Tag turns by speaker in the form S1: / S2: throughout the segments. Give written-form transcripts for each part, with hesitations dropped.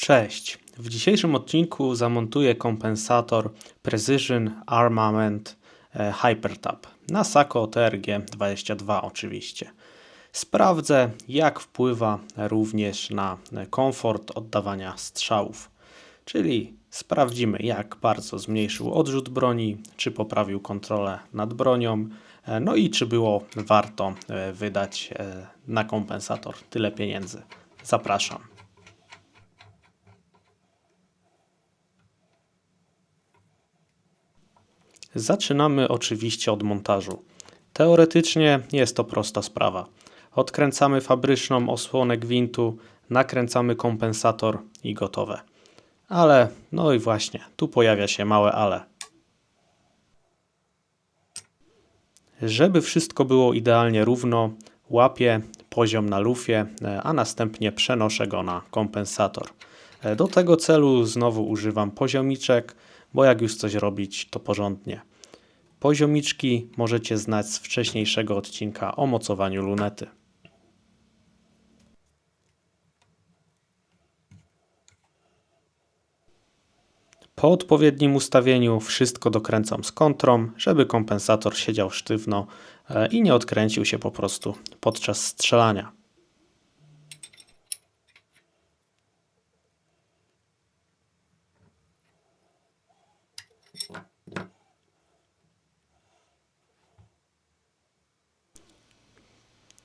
S1: Cześć. W dzisiejszym odcinku zamontuję kompensator Precision Armament HyperTap na Sako TRG-22 oczywiście. Sprawdzę, jak wpływa również na komfort oddawania strzałów. Czyli sprawdzimy, jak bardzo zmniejszył odrzut broni, czy poprawił kontrolę nad bronią, no i czy było warto wydać na kompensator tyle pieniędzy. Zapraszam. Zaczynamy oczywiście od montażu. Teoretycznie jest to prosta sprawa. Odkręcamy fabryczną osłonę gwintu, nakręcamy kompensator i gotowe. Ale, no i właśnie, tu pojawia się małe ale. Żeby wszystko było idealnie równo, łapię poziom na lufie, a następnie przenoszę go na kompensator. Do tego celu znowu używam poziomiczek, bo jak już coś robić, to porządnie. Poziomiczki możecie znać z wcześniejszego odcinka o mocowaniu lunety. Po odpowiednim ustawieniu wszystko dokręcam z kontrą, żeby kompensator siedział sztywno i nie odkręcił się po prostu podczas strzelania.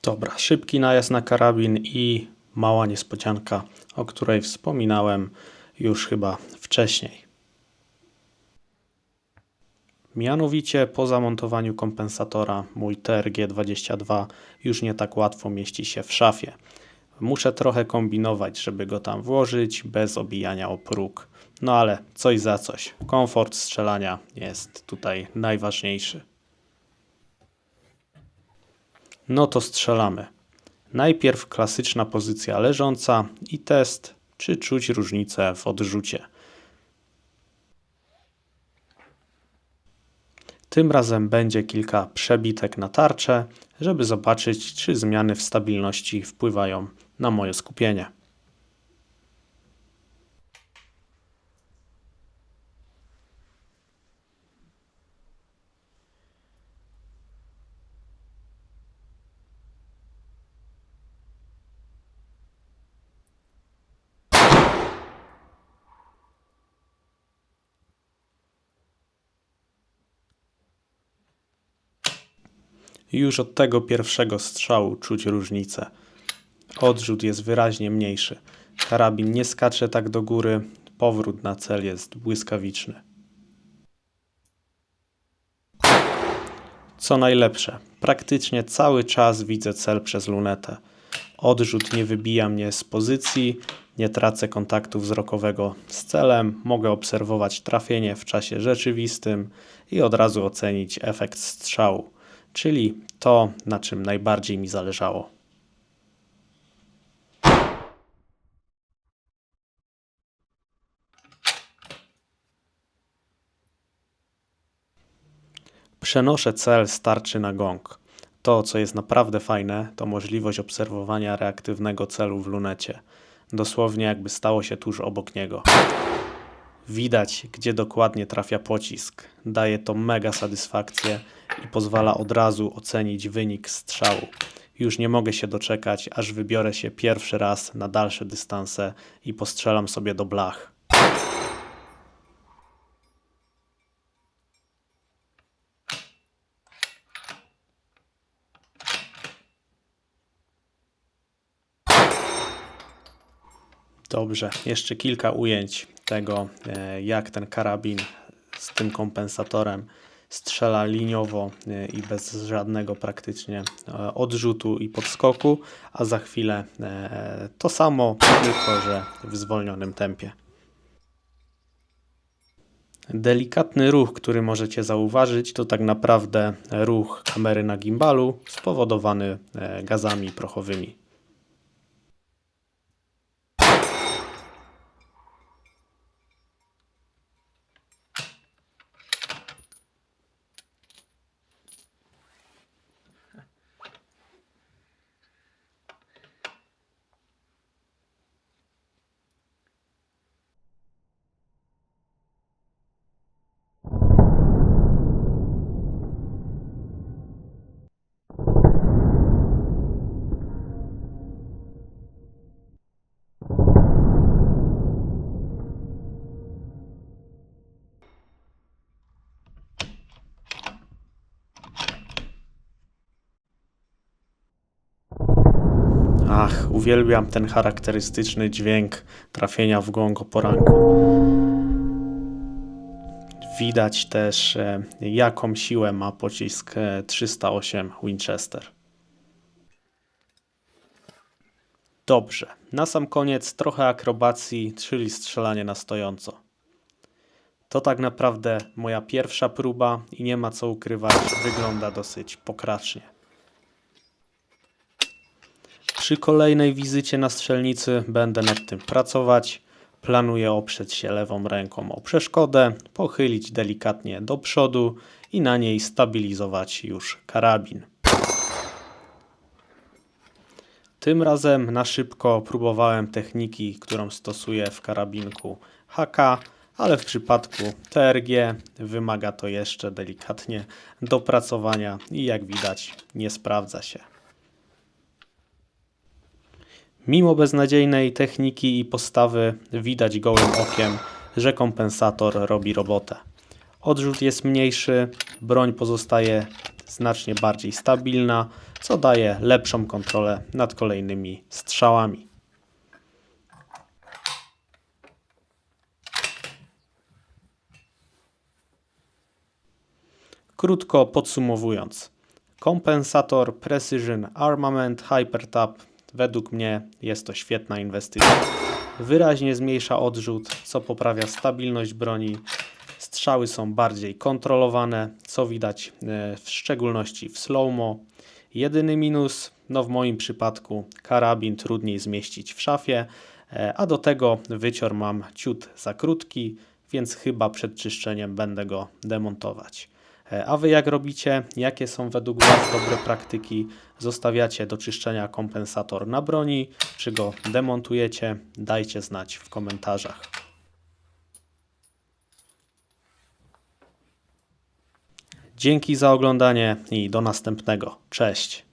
S1: Dobra, szybki najazd na karabin i mała niespodzianka, o której wspominałem już chyba wcześniej. Mianowicie po zamontowaniu kompensatora mój TRG-22 już nie tak łatwo mieści się w szafie. Muszę trochę kombinować, żeby go tam włożyć bez obijania o próg. No ale coś za coś. Komfort strzelania jest tutaj najważniejszy. No to strzelamy. Najpierw klasyczna pozycja leżąca i test, czy czuć różnicę w odrzucie. Tym razem będzie kilka przebitek na tarczę, żeby zobaczyć, czy zmiany w stabilności wpływają na moje skupienie. Już od tego pierwszego strzału czuć różnicę. Odrzut jest wyraźnie mniejszy. Karabin nie skacze tak do góry, powrót na cel jest błyskawiczny. Co najlepsze, praktycznie cały czas widzę cel przez lunetę. Odrzut nie wybija mnie z pozycji, nie tracę kontaktu wzrokowego z celem, mogę obserwować trafienie w czasie rzeczywistym i od razu ocenić efekt strzału, czyli to, na czym najbardziej mi zależało. Przenoszę cel z tarczy na gong. To, co jest naprawdę fajne, to możliwość obserwowania reaktywnego celu w lunecie. Dosłownie jakby stało się tuż obok niego. Widać, gdzie dokładnie trafia pocisk. Daje to mega satysfakcję i pozwala od razu ocenić wynik strzału. Już nie mogę się doczekać, aż wybiorę się pierwszy raz na dalsze dystanse i postrzelam sobie do blach. Dobrze, jeszcze kilka ujęć tego, jak ten karabin z tym kompensatorem strzela liniowo i bez żadnego praktycznie odrzutu i podskoku, a za chwilę to samo, tylko że w zwolnionym tempie. Delikatny ruch, który możecie zauważyć, to tak naprawdę ruch kamery na gimbalu spowodowany gazami prochowymi. Ach, uwielbiam ten charakterystyczny dźwięk trafienia w głąb o poranku. Widać też, jaką siłę ma pocisk 308 Winchester. Dobrze, na sam koniec trochę akrobacji, czyli strzelanie na stojąco. To tak naprawdę moja pierwsza próba i nie ma co ukrywać, wygląda dosyć pokracznie. Przy kolejnej wizycie na strzelnicy będę nad tym pracować. Planuję oprzeć się lewą ręką o przeszkodę, pochylić delikatnie do przodu i na niej stabilizować już karabin. Tym razem na szybko próbowałem techniki, którą stosuję w karabinku HK, ale w przypadku TRG wymaga to jeszcze delikatnie dopracowania i jak widać nie sprawdza się. Mimo beznadziejnej techniki i postawy widać gołym okiem, że kompensator robi robotę. Odrzut jest mniejszy, broń pozostaje znacznie bardziej stabilna, co daje lepszą kontrolę nad kolejnymi strzałami. Krótko podsumowując, kompensator Precision Armament HyperTap według mnie jest to świetna inwestycja. Wyraźnie zmniejsza odrzut, co poprawia stabilność broni. Strzały są bardziej kontrolowane, co widać w szczególności w slow-mo. Jedyny minus, no w moim przypadku karabin trudniej zmieścić w szafie, a do tego wycior mam ciut za krótki, więc chyba przed czyszczeniem będę go demontować. A Wy jak robicie? Jakie są według Was dobre praktyki? Zostawiacie do czyszczenia kompensator na broni, czy go demontujecie? Dajcie znać w komentarzach. Dzięki za oglądanie i do następnego. Cześć!